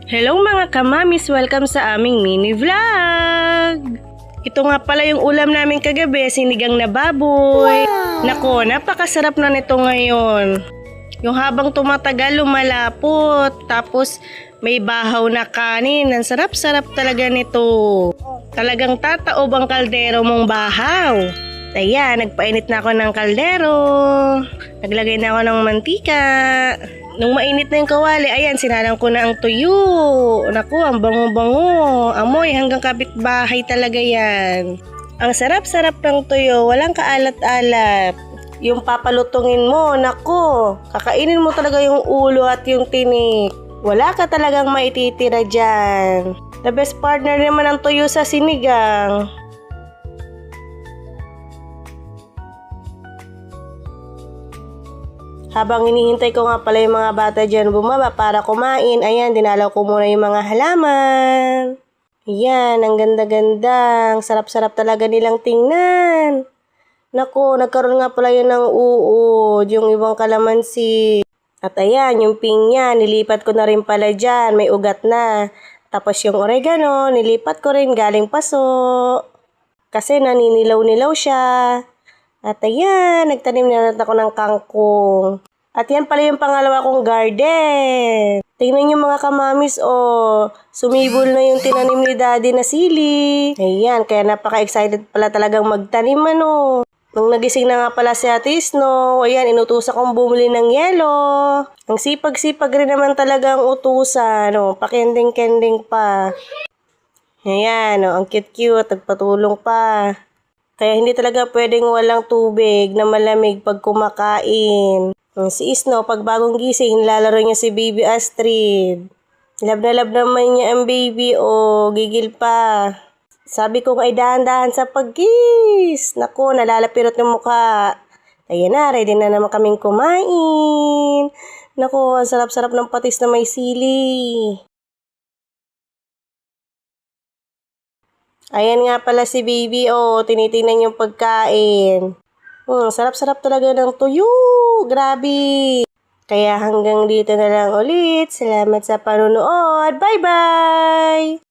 Hello mga kamamis! Welcome sa aming mini vlog! Ito nga pala yung ulam namin kagabi, sinigang na baboy. Nako, napakasarap na nito ngayon. Yung habang tumatagal, lumalapot. Tapos may bahaw na kanin. Ang sarap-sarap talaga nito. Talagang tataob ang kaldero mong bahaw. Ayan, nagpainit na ako ng kaldero. Naglagay na ako ng mantika. Nung mainit na yung kawali, ayan, sinalang ko na ang tuyo. Naku, ang bango-bango. Amoy hanggang kapitbahay talaga yan. Ang sarap-sarap ng tuyo, walang kaalat-alat. Yung papalutungin mo, naku, kakainin mo talaga yung ulo at yung tinik. Wala ka talagang maititira dyan. The best partner naman ang tuyo sa sinigang. Habang hinihintay ko nga pala yung mga bata dyan bumaba para kumain, ayan, dinalaw ko muna yung mga halaman. Ayan, ang ganda-ganda. Ang sarap-sarap talaga nilang tingnan. Naku, nagkaroon nga pala yun ng uod, yung ibang kalamansi. At ayan, yung pinya, nilipat ko na rin pala dyan, may ugat na. Tapos yung oregano, nilipat ko rin galing paso. Kasi naninilaw-nilaw siya. At ayan, nagtanim na rin ako ng kangkong. At yan pala yung pangalawa kong garden. Tingnan nyo mga kamamis, sumibol na yung tinanim ni Daddy na sili. Ayan, kaya napaka-excited pala talagang magtanim Nung nagising na nga pala si Ate Snow, ayan, inutusan kong bumili ng yelo. Ang sipag-sipag rin naman talagang utusan, pakending-kending pa. Ayan, ang cute-cute, nagpatulong pa. Kaya hindi talaga pwedeng walang tubig na malamig pag kumakain. Si Snow, pag bagong gising, nilalaro niya si Baby Astrid. Love na love naman niya ang baby, gigil pa. Sabi ko ay dahan-dahan sa pag-kiss. Naku, nalalapirot yung mukha. Ayan na, ready na naman kaming kumain. Naku, ang sarap-sarap ng patis na may sili. Ayan nga pala si baby, tinitingnan yung pagkain. Sarap-sarap talaga ng tuyo. Grabe. Kaya hanggang dito na lang ulit. Salamat sa panunood. Bye-bye!